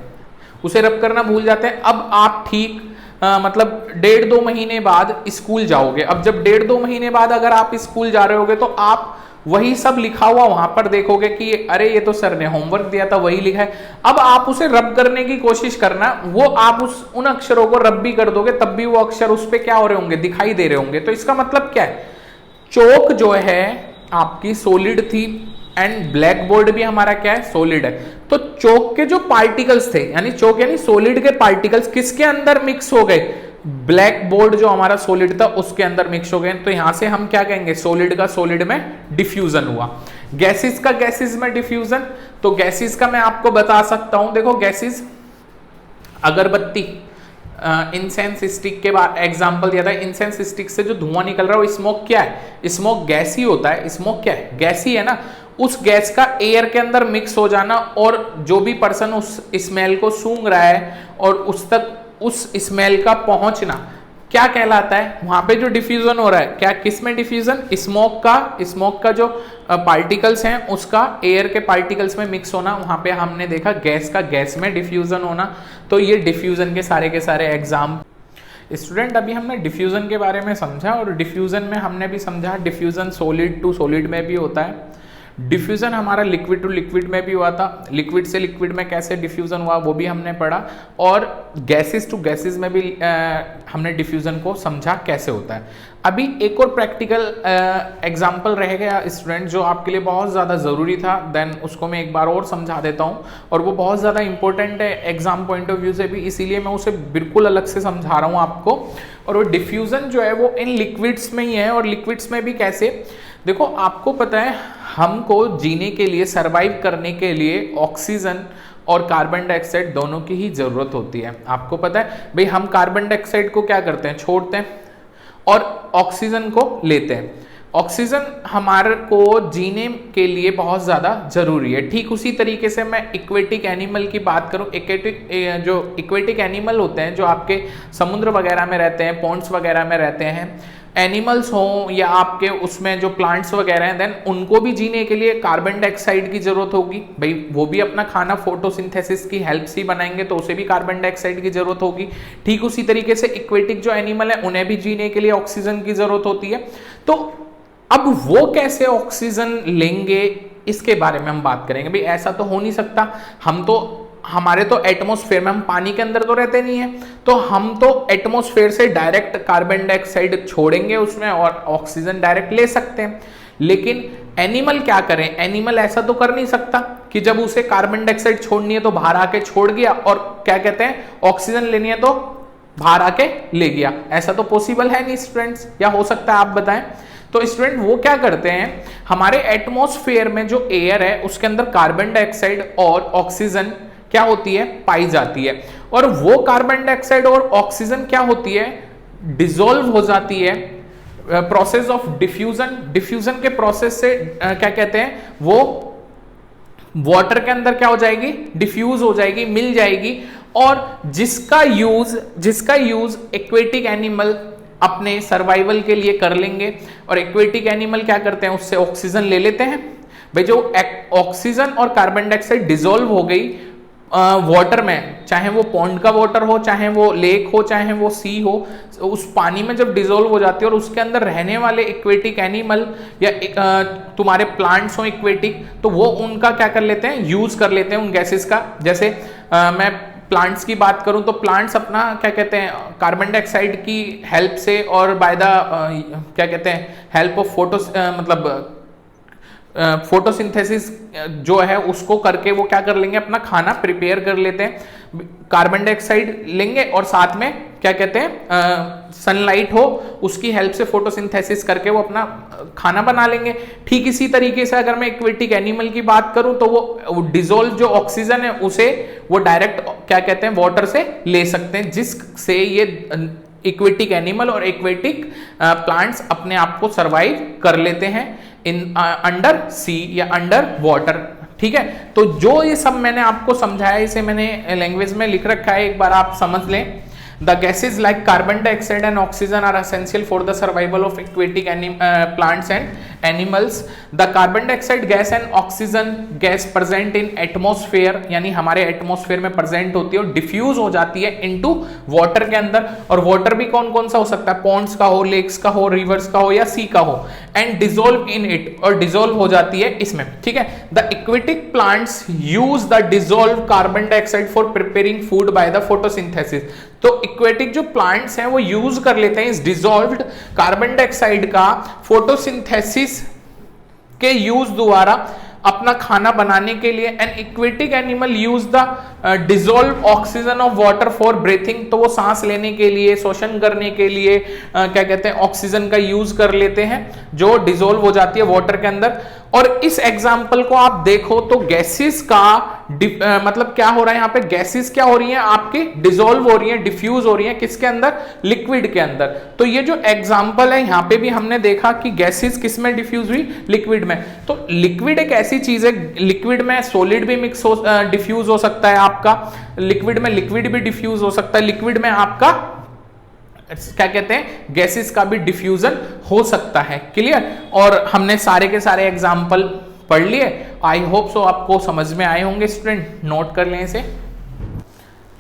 उसे रब करना भूल जाते हैं। अब आप ठीक मतलब 1.5-2 महीने बाद स्कूल जाओगे। अब जब 1.5-2 महीने बाद अगर आप स्कूल जा रहे होगे तो आप वही सब लिखा हुआ वहां पर देखोगे कि अरे ये तो सर ने होमवर्क दिया था, वही लिखा है। अब आप उसे रब करने की कोशिश करना, वो आप उन अक्षरों को रब भी कर दोगे तब भी वो अक्षर उस पर क्या हो रहे होंगे? दिखाई दे रहे होंगे। तो इसका मतलब क्या है? चौक जो है आपकी सॉलिड थी एंड ब्लैक बोर्ड भी हमारा क्या है, सॉलिड है। तो चौक के जो पार्टिकल्स थे, यानी चौक यानी सॉलिड के पार्टिकल्स किसके अंदर मिक्स हो गए, ब्लैक बोर्ड जो हमारा सॉलिड था उसके अंदर मिक्स हो गए। तो यहां से हम क्या कहेंगे, सॉलिड का सॉलिड में डिफ्यूजन हुआ। गैसेस का गैसेस में डिफ्यूजन, तो गैसेस का मैं आपको बता सकता हूं, देखो गैसेस, अगरबत्ती, इंसेंस स्टिक के बाद एग्जांपल दिया था, इंसेंस स्टिक से जो धुआं निकल रहा है वो स्मोक क्या है, स्मोक गैस ही होता है, स्मोक क्या है, गैस ही है ना। उस गैस का एयर के अंदर मिक्स हो जाना और जो भी पर्सन उस स्मेल को सूंघ रहा है और उस तक उस स्मेल का पहुंचना क्या कहलाता है, वहां पे जो डिफ्यूजन हो रहा है, क्या किस में डिफ्यूजन, स्मोक का जो पार्टिकल्स हैं उसका एयर के पार्टिकल्स में मिक्स होना, वहां पे हमने देखा गैस का गैस में डिफ्यूजन होना। तो ये डिफ्यूजन के सारे एग्जाम। स्टूडेंट अभी हमने डिफ्यूजन के बारे में समझा और डिफ्यूजन में हमने भी समझा डिफ्यूजन सॉलिड टू सॉलिड में भी होता है, डिफ्यूजन हमारा लिक्विड टू लिक्विड में भी हुआ था, लिक्विड से लिक्विड में कैसे डिफ्यूजन हुआ वो भी हमने पढ़ा, और गैसेस टू गैसेस में भी हमने डिफ्यूजन को समझा कैसे होता है। अभी एक और प्रैक्टिकल एग्जांपल रह गया स्टूडेंट जो आपके लिए बहुत ज़्यादा ज़रूरी था, देन उसको मैं एक बार और समझा देता हूँ, और वो बहुत ज़्यादा इंपॉर्टेंट है एग्जाम पॉइंट ऑफ व्यू से भी, इसीलिए मैं उसे बिल्कुल अलग से समझा रहा हूँ आपको। और वो डिफ्यूजन जो है वो इन लिक्विड्स में ही है, और लिक्विड्स में भी कैसे, देखो आपको पता है हमको जीने के लिए, सरवाइव करने के लिए ऑक्सीजन और कार्बन डाइऑक्साइड दोनों की ही जरूरत होती है। आपको पता है भाई, हम कार्बन डाइऑक्साइड को क्या करते हैं, छोड़ते हैं और ऑक्सीजन को लेते हैं। ऑक्सीजन हमारे को जीने के लिए बहुत ज़्यादा जरूरी है। ठीक उसी तरीके से मैं इक्वेटिक एनिमल की बात करूं, जो इक्वेटिक एनिमल होते हैं जो आपके समुद्र वगैरह में रहते हैं, पॉन्ड्स वगैरह में रहते हैं, एनिमल्स हों या आपके उसमें जो प्लांट्स वगैरह हैं, देन उनको भी जीने के लिए कार्बन डाइऑक्साइड की जरूरत होगी। भाई वो भी अपना खाना फोटोसिंथेसिस की हेल्प से बनाएंगे तो उसे भी कार्बन डाइऑक्साइड की जरूरत होगी। ठीक उसी तरीके से इक्वेटिक जो एनिमल है उन्हें भी जीने के लिए ऑक्सीजन की जरूरत होती है। तो अब वो कैसे ऑक्सीजन लेंगे इसके बारे में हम बात करेंगे। भाई ऐसा तो हो नहीं सकता, हमारे तो एटमॉस्फेयर में, हम पानी के अंदर तो रहते नहीं है, तो हम तो एटमॉस्फेयर से डायरेक्ट कार्बन डाइऑक्साइड छोड़ेंगे उसमें और ऑक्सीजन डायरेक्ट ले सकते हैं। लेकिन एनिमल क्या करें, एनिमल ऐसा तो कर नहीं सकता कि जब उसे कार्बन डाइऑक्साइड छोड़नी है तो बाहर आके छोड़ गया और क्या कहते हैं ऑक्सीजन लेनी है तो बाहर आके ले गया। ऐसा तो पॉसिबल है नहीं स्टूडेंट्स, या हो सकता है आप बताएं। तो स्टूडेंट वो क्या करते हैं, हमारे एटमॉस्फेयर में जो एयर है उसके अंदर कार्बन डाइऑक्साइड और ऑक्सीजन क्या होती है, पाई जाती है, और वो कार्बन डाइऑक्साइड और ऑक्सीजन क्या होती है, डिसॉल्व हो जाती है। प्रोसेस ऑफ डिफ्यूजन, डिफ्यूजन के प्रोसेस से क्या कहते हैं, वो वाटर के अंदर क्या हो जाएगी, डिफ्यूज हो जाएगी, मिल जाएगी। और जिसका यूज एक्वेटिक एनिमल अपने सर्वाइवल के लिए कर लेंगे, और एक्वेटिक एनिमल क्या करते हैं, उससे ऑक्सीजन ले लेते हैं। भाई जो ऑक्सीजन और कार्बन डाइऑक्साइड डिसॉल्व हो गई वाटर में, चाहे वो पॉन्ड का वाटर हो, चाहे वो लेक हो, चाहे वो सी हो, उस पानी में जब डिसॉल्व हो जाती है और उसके अंदर रहने वाले इक्वेटिक एनिमल या तुम्हारे प्लांट्स हो इक्वेटिक, तो वो उनका क्या कर लेते हैं, यूज कर लेते हैं उन गैसेस का। जैसे मैं प्लांट्स की बात करूं तो प्लांट्स अपना क्या कहते हैं, कार्बन डाइऑक्साइड की हेल्प से और बाय द क्या कहते हैं हेल्प ऑफ फोटोसिंथेसिस जो है उसको करके वो क्या कर लेंगे, अपना खाना प्रिपेयर कर लेते हैं। कार्बन डाइऑक्साइड लेंगे और साथ में क्या कहते हैं सनलाइट हो, उसकी हेल्प से फोटोसिंथेसिस करके वो अपना खाना बना लेंगे। ठीक इसी तरीके से अगर मैं इक्वेटिक एनिमल की बात करूं तो वो डिसॉल्व जो ऑक्सीजन है उसे वो डायरेक्ट क्या कहते हैं वाटर से ले सकते हैं, जिससे ये इक्वेटिक एनिमल और इक्वेटिक प्लांट्स अपने आप को सरवाइव कर लेते हैं इन अंडर सी या अंडर वाटर। ठीक है, तो जो ये सब मैंने आपको समझाया इसे मैंने लैंग्वेज में लिख रखा है, एक बार आप समझ लें। The gases like carbon dioxide and oxygen are essential for the survival of aquatic plants and animals. The carbon dioxide gas and oxygen gas present in atmosphere, यानी हमारे एटमॉस्फेयर में प्रेजेंट होती है और डिफ्यूज हो जाती है इनटू वाटर के अंदर। और वाटर भी कौन कौन सा हो सकता है, पॉन्ड्स का हो, लेक्स का हो, रिवर्स का हो या सी का हो, एंड डिसॉल्व इन इट, और डिसॉल्व हो जाती है इसमें। ठीक है, the aquatic plants use the dissolve carbon dioxide for preparing food by the photosynthesis. तो इक्वेटिक जो प्लांट्स हैं वो यूज कर लेते हैं इस डिसॉल्व्ड कार्बन डाइऑक्साइड का फोटोसिंथेसिस के यूज द्वारा अपना खाना बनाने के लिए। N aquatic animal use the dissolve oxygen of water for breathing, तो वो सांस लेने के लिए, शोषण करने के लिए क्या कहते हैं, ऑक्सीजन का यूज कर लेते हैं जो डिजोल्व हो जाती है वाटर के अंदर। और इस एग्जाम्पल को आप देखो तो गैसेस का मतलब क्या हो रहा है यहाँ पे, गैसेस क्या हो रही हैं आपकी, डिजोल्व हो रही हैं, डिफ्यूज हो रही हैं किसके अंदर, लिक्विड के अंदर। तो ये जो एग्जाम्पल है यहाँ पे भी हमने देखा कि गैसेस किस में डिफ्यूज हुई, लिक्विड में। तो लिक्विड एक ऐसी चीज है, लिक्विड में सॉलिड भी मिक्स हो डिफ्यूज हो सकता है आपका, लिक्विड में लिक्विड भी डिफ्यूज हो सकता है, लिक्विड में आपका क्या कहते हैं, गैसेस का भी डिफ्यूजन हो सकता है। क्लियर। और हमने सारे के सारे एग्जाम्पल पढ़ लिए। आई होप सो आपको समझ में आए होंगे स्टूडेंट, नोट कर लें इसे।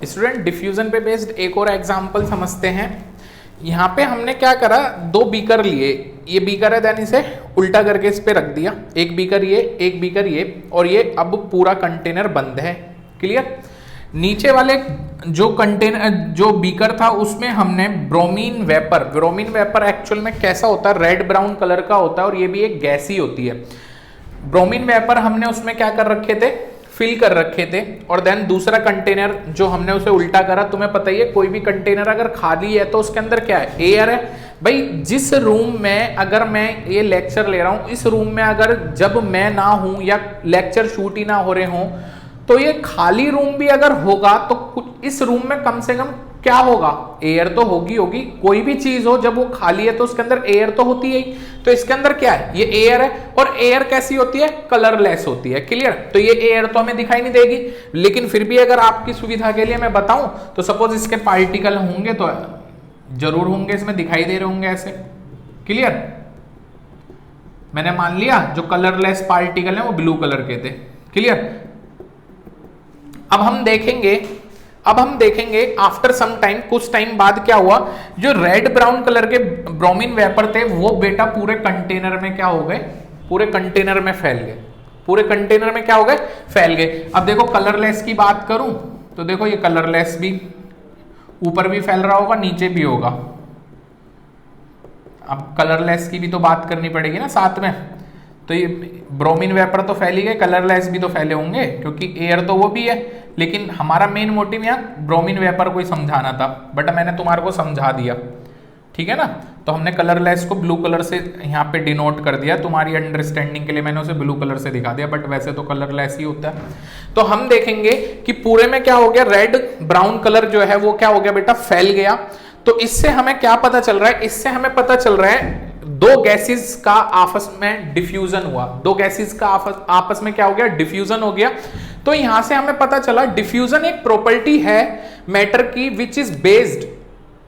स्टूडेंट डिफ्यूजन पे बेस्ड एक और एग्जाम्पल समझते हैं। यहाँ पे हमने क्या करा, दो बीकर लिए, ये बीकर है, देन इसे उल्टा करके इस पे रख दिया, एक बीकर ये, एक बीकर ये, और ये अब पूरा कंटेनर बंद है। क्लियर। नीचे वाले जो कंटेनर, जो बीकर था उसमें हमने bromine vapour, bromine vapour actual में कैसा होता है, रेड ब्राउन कलर का होता है और ये भी एक गैस ही होती है। ब्रोमीन वेपर हमने उसमें क्या कर रखे थे, फिल कर रखे थे। और देन दूसरा कंटेनर जो हमने उसे उल्टा करा, तुम्हें पता ही है कोई भी कंटेनर अगर खाली है तो उसके अंदर क्या है, एयर है। भाई जिस रूम में अगर मैं ये लेक्चर ले रहा हूं, इस रूम में अगर जब मैं ना हूं या लेक्चर शूट ही ना हो रहे हों, तो ये खाली रूम भी अगर होगा तो कुछ इस रूम में कम से कम क्या होगा, एयर तो होगी। कोई भी चीज हो जब वो खाली है तो उसके अंदर एयर तो होती है। तो इसके अंदर क्या है, ये एयर है, और एयर कैसी होती है, कलरलेस होती है। क्लियर। तो ये एयर तो हमें दिखाई नहीं देगी, लेकिन फिर भी अगर आपकी सुविधा के लिए मैं बताऊं तो सपोज इसके पार्टिकल होंगे तो जरूर होंगे, इसमें दिखाई दे रहे होंगे ऐसे। क्लियर। मैंने मान लिया जो कलरलेस पार्टिकल है वो ब्लू कलर के थे। क्लियर। अब हम देखेंगे आफ्टर सम टाइम, कुछ टाइम बाद क्या हुआ, जो रेड ब्राउन कलर के ब्रोमीन वेपर थे वो बेटा पूरे कंटेनर में क्या हो गए, पूरे कंटेनर में फैल गए, पूरे कंटेनर में क्या हो गए, फैल गए। अब देखो कलरलेस की बात करूं तो देखो ये कलरलेस भी ऊपर भी फैल रहा होगा, नीचे भी होगा। अब कलरलेस की भी तो बात करनी पड़ेगी ना साथ में। तो ये ब्रोमीन वेपर तो फैली गए, कलरलेस भी तो फैले होंगे क्योंकि एयर तो वो भी है। लेकिन हमारा मेन मोटिव यहाँ ब्रोमीन वेपर को ही समझाना था, बट मैंने तुम्हारे को समझा दिया। ठीक है ना। तो हमने कलरलेस को ब्लू कलर से यहाँ पे डिनोट कर दिया, तुम्हारी अंडरस्टैंडिंग के लिए मैंने उसे ब्लू कलर से दिखा दिया, बट वैसे तो कलरलेस ही होता है। तो हम देखेंगे कि पूरे में क्या हो गया, रेड ब्राउन कलर जो है वो क्या हो गया बेटा, फैल गया। तो इससे हमें क्या पता चल रहा है, इससे हमें पता चल रहा है दो गैसेस का आपस में डिफ्यूजन हुआ, दो गैसेस का आपस में क्या हो गया, डिफ्यूजन हो गया। तो यहां से हमें पता चला डिफ्यूजन एक प्रॉपर्टी है मैटर की which is based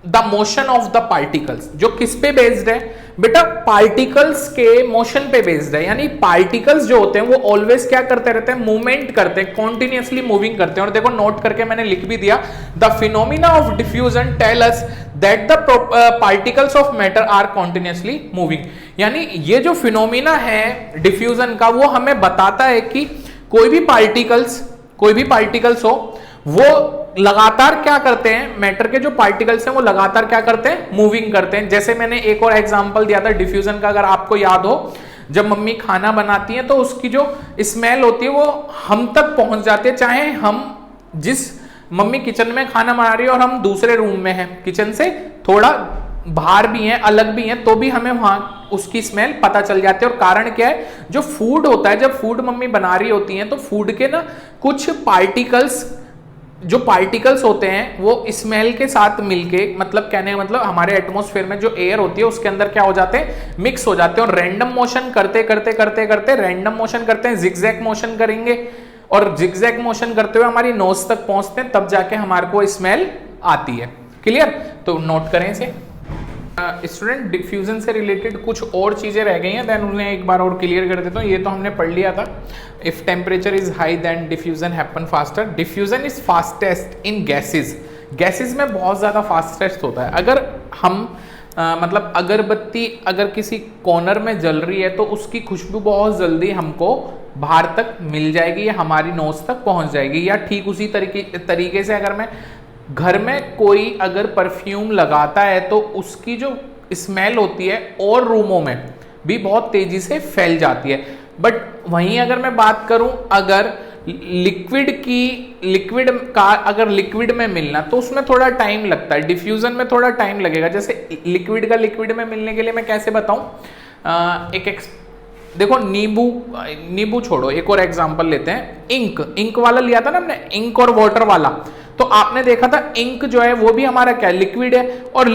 the motion of the particles. जो किस पे बेस्ड है बेटा, पार्टिकल्स के मोशन पे बेस्ड है। यानी पार्टिकल्स जो होते हैं वो ऑलवेज क्या करते रहते हैं, मूवमेंट करते हैं, कॉन्टिन्यूअसली मूविंग करते हैं। और देखो नोट करके मैंने लिख भी दिया, the phenomena of diffusion tell us that the particles of matter are continuously moving. यानी ये जो फिनोमिना है डिफ्यूजन का वो हमें बताता है कि कोई भी पार्टिकल्स हो वो लगातार क्या करते हैं, मैटर के जो पार्टिकल्स हैं वो लगातार क्या करते हैं, मूविंग करते हैं। जैसे मैंने एक और एग्जांपल दिया था डिफ्यूजन का, अगर आपको याद हो, जब मम्मी खाना बनाती हैं तो उसकी जो स्मेल होती है वो हम तक पहुंच जाती है, चाहे हम जिस मम्मी किचन में खाना बना रही है और हम दूसरे रूम में हैं, किचन से थोड़ा बाहर भी हैं, अलग भी हैं, तो भी हमें वहां उसकी स्मेल पता चल जाती है। और कारण क्या है, जो फूड होता है, जब फूड मम्मी बना रही होती हैं तो फूड के ना कुछ पार्टिकल्स होते हैं वो स्मेल के साथ मिलके, मतलब कहने का मतलब हमारे एटमॉस्फेयर में जो एयर होती है उसके अंदर क्या हो जाते हैं, मिक्स हो जाते हैं। और रैंडम मोशन करते रैंडम मोशन करते हैं, जिगजैग मोशन करेंगे, और जिगजैग मोशन करते हुए हमारी नोज तक पहुंचते हैं, तब जाके हमारे को स्मेल आती है। क्लियर। तो नोट करें इसे। स्टूडेंट डिफ्यूजन से रिलेटेड कुछ और चीजें रह गई हैं, देन उन्हें एक बार और क्लियर कर देता हूँ। ये तो हमने पढ़ लिया था, if temperature is high then diffusion happen faster. Diffusion is fastest in gases. Gases में बहुत ज्यादा फास्टेस्ट होता है। अगर हम मतलब अगरबत्ती अगर किसी कॉर्नर में जल रही है तो उसकी खुशबू बहुत जल्दी हमको बाहर तक मिल जाएगी या हमारी नोज तक पहुंच जाएगी। या ठीक उसी तरीके से अगर मैं घर में कोई अगर परफ्यूम लगाता है तो उसकी जो स्मेल होती है और रूमों में भी बहुत तेजी से फैल जाती है। बट वहीं अगर मैं बात करूं, अगर लिक्विड का अगर लिक्विड में मिलना तो उसमें थोड़ा टाइम लगता है, डिफ्यूजन में थोड़ा टाइम लगेगा। जैसे लिक्विड का लिक्विड में मिलने के लिए मैं कैसे बताऊं, देखो नींबू छोड़ो, एक और एग्जांपल लेते हैं, इंक वाला लिया था ना हमने, इंक और वाटर वाला। तो आपने देखा था इंक जो है वो भी हमारा क्या लिक्विड है, और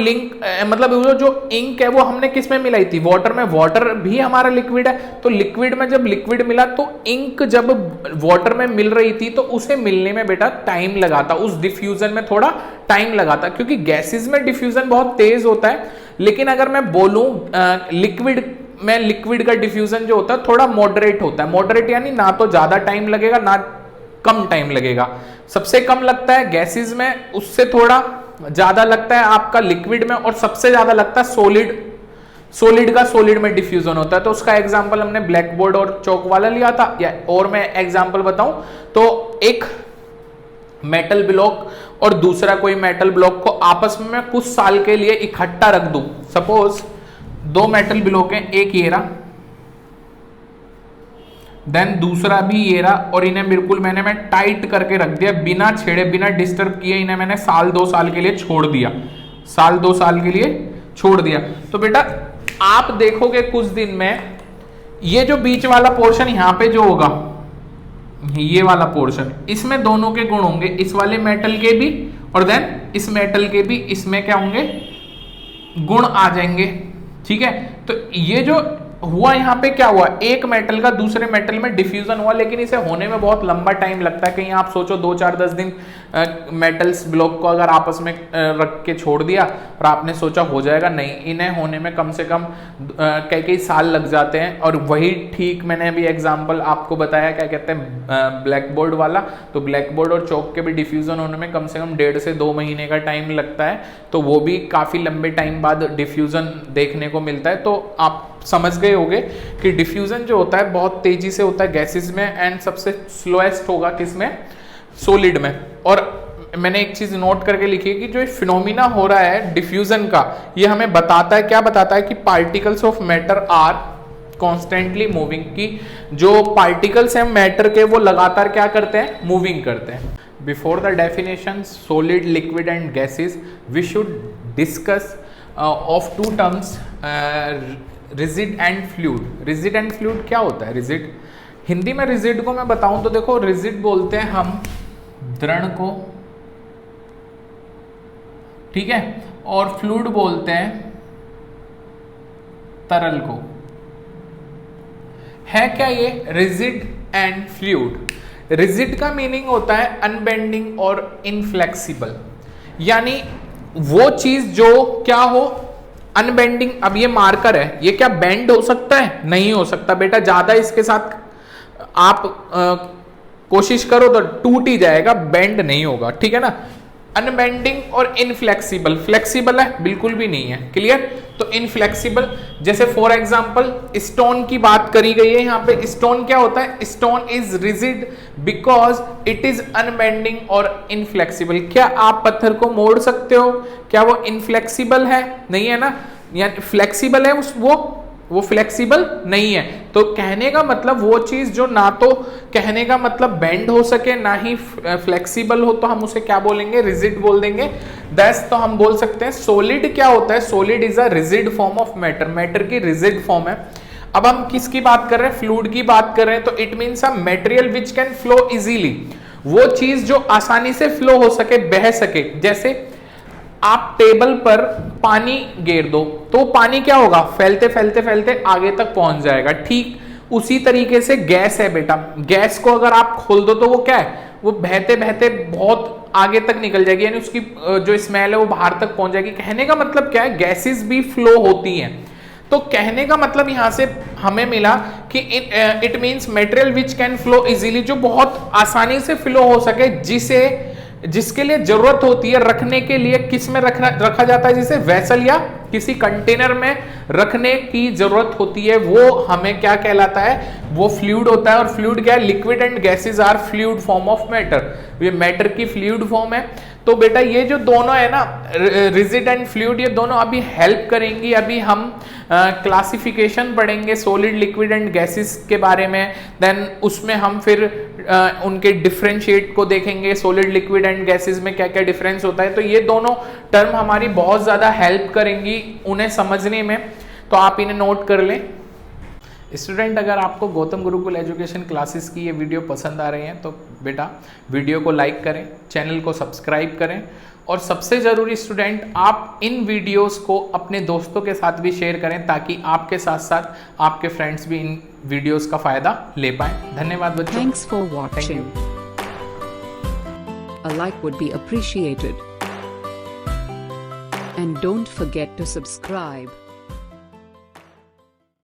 मतलब जो इंक है वो हमने किस में मिलाई थी, वाटर में। वाटर भी हमारा लिक्विड है, तो लिक्विड में जब लिक्विड मिला तो इंक जब वाटर में मिल रही थी तो उसे मिलने में बेटा टाइम लगा था, उस डिफ्यूजन में थोड़ा टाइम लगा था, क्योंकि गैसेज में डिफ्यूजन बहुत तेज होता है। लेकिन अगर मैं बोलूं लिक्विड का डिफ्यूजन जो होता है थोड़ा मॉडरेट होता है। मॉडरेट यानी ना तो ज्यादा टाइम लगेगा ना कम टाइम लगेगा। सबसे कम लगता है गैसेज में, उससे थोड़ा ज्यादा लगता है आपका लिक्विड में, और सबसे ज्यादा लगता है सॉलिड का सॉलिड में डिफ्यूजन होता है। तो उसका एग्जांपल हमने ब्लैक बोर्ड और चौक वाला लिया था। या और मैं एग्जांपल बताऊं तो एक मेटल ब्लॉक और दूसरा कोई मेटल ब्लॉक को आपस में मैं कुछ साल के लिए इकट्ठा रख दूं। सपोज दो मेटल ब्लॉक हैं, एक ये रहा, देन दूसरा भी ये रहा, और इन्हें बिल्कुल मैं टाइट करके रख दिया, बिना छेड़े बिना डिस्टर्ब किए इन्हें मैंने साल 2 साल के लिए छोड़ दिया, साल 2 साल के लिए छोड़ दिया। तो बेटा आप देखोगे कुछ दिन में ये जो बीच वाला पोर्शन यहां पे जो होगा, ये वाला पोर्शन, इसमें दोनों के गुण होंगे, इस वाले मेटल के भी और देन इस मेटल के भी, इसमें क्या होंगे, गुण आ जाएंगे। ठीक है, तो ये जो हुआ यहाँ पे क्या हुआ, एक मेटल का दूसरे मेटल में डिफ्यूजन हुआ, लेकिन इसे होने में बहुत लंबा टाइम लगता है। कहीं आप सोचो 2 4 10 दिन मेटल्स ब्लॉक को अगर आपस में रख के छोड़ दिया और आपने सोचा हो जाएगा, नहीं, इन्हें होने में कम से कम कई साल लग जाते हैं। और वही ठीक मैंने अभी एग्जांपल आपको बताया, क्या कहते हैं, ब्लैक बोर्ड वाला। तो ब्लैक बोर्ड और चौक के भी डिफ्यूजन होने में कम से कम 1.5 से 2 महीने का टाइम लगता है, तो वो भी काफी लंबे टाइम बाद डिफ्यूजन देखने को मिलता है। तो आप समझ गए होंगे कि डिफ्यूजन जो होता है बहुत तेजी से होता है गैसेस में, एंड सबसे स्लोएस्ट होगा किसमें, सॉलिड में। और मैंने एक चीज नोट करके लिखी है कि जो फिनोमिना हो रहा है डिफ्यूजन का, ये हमें बताता है, क्या बताता है, कि particles of matter are constantly moving, की जो पार्टिकल्स हैं मैटर के वो लगातार क्या करते हैं, मूविंग करते हैं। Before the definition solid, liquid and gases, we should discuss of 2 terms, rigid and fluid. Rigid and fluid क्या होता है, रिजिड, हिंदी में रिजिड को मैं बताऊं तो देखो, रिजिड बोलते हैं हम दृढ़ को, ठीक है, और फ्लूइड बोलते हैं तरल को। है क्या ये रिजिड एंड फ्लूइड? रिजिड का मीनिंग होता है अनबेंडिंग और इनफ्लेक्सिबल, यानी वो चीज जो क्या हो, अनबेंडिंग। अब ये मार्कर है, ये क्या बेंड हो सकता है? नहीं हो सकता बेटा, ज्यादा इसके साथ आप कोशिश करो तो टूट ही जाएगा, बेंड नहीं होगा, ठीक है ना। अनबेंडिंग और इनफ्लेक्सिबल, फ्लेक्सिबल है बिल्कुल भी नहीं है, क्लियर। तो इनफ्लेक्सिबल, जैसे फॉर एग्जांपल स्टोन की बात करी गई है यहाँ पे, स्टोन क्या होता है, stone is rigid because it is unbending और इनफ्लेक्सिबल। क्या आप पत्थर को मोड़ सकते हो? क्या वो इनफ्लेक्सिबल है? नहीं है ना, यानी फ्लेक्सिबल है वो फ्लेक्सिबल नहीं है। तो कहने का मतलब वो चीज जो ना तो कहने का मतलब बेंड हो सके ना ही फ्लेक्सिबल हो, तो हम उसे क्या बोलेंगे, रिजिड बोल देंगे। दैट्स, तो हम बोल सकते हैं सॉलिड क्या होता है, solid is a rigid form of matter, matter की रिजिड फॉर्म है। अब हम किसकी बात कर रहे हैं, फ्लूइड की बात कर रहे हैं, तो it means a material which can flow easily, वो चीज जो आसानी से फ्लो हो सके, बह सके। जैसे आप टेबल पर पानी गेर दो तो पानी क्या होगा, फैलते फैलते फैलते आगे तक पहुंच जाएगा। ठीक उसी तरीके से गैस है बेटा, गैस को अगर आप खोल दो तो वो क्या है, वो बहते बहते बहुत आगे तक निकल जाएगी, यानी उसकी जो स्मेल है वो बाहर तक पहुंच जाएगी। कहने का मतलब क्या है, गैसेस भी फ्लो होती हैं। तो कहने का मतलब यहां से हमें मिला कि it means material which can flow easily, जो बहुत आसानी से फ्लो हो सके, जिसके लिए जरूरत होती है रखने के लिए, किस में रखा जाता है, जैसे वेसल या किसी कंटेनर में रखने की जरूरत होती है, वो हमें क्या कहलाता है, वो फ्लूइड होता है। और फ्लूइड क्या है, liquid and gases are fluid form of matter, ये मैटर की फ्लूइड फॉर्म है। तो बेटा ये जो दोनों है ना, रिजिड एंड फ्लूइड, ये दोनों अभी हेल्प करेंगी। अभी हम क्लासिफिकेशन पढ़ेंगे सॉलिड, लिक्विड एंड गैसेस के बारे में, देन उसमें हम फिर उनके डिफरेंशिएट को देखेंगे, सॉलिड, लिक्विड एंड गैसेस में क्या क्या डिफरेंस होता है। तो ये दोनों टर्म हमारी बहुत ज़्यादा हेल्प करेंगी उन्हें समझने में, तो आप इन्हें नोट कर लें। स्टूडेंट, अगर आपको गौतम गुरुकुल एजुकेशन क्लासेस की ये वीडियो पसंद आ रही है तो बेटा वीडियो को लाइक करें, चैनल को सब्सक्राइब करें, और सबसे ज़रूरी स्टूडेंट, आप इन वीडियोस को अपने दोस्तों के साथ भी शेयर करें ताकि आपके साथ साथ आपके फ्रेंड्स भी इन वीडियोस का फ़ायदा ले पाएँ। धन्यवाद बच्चों।
Thanks for watching. A like would be appreciated. And don't forget to subscribe.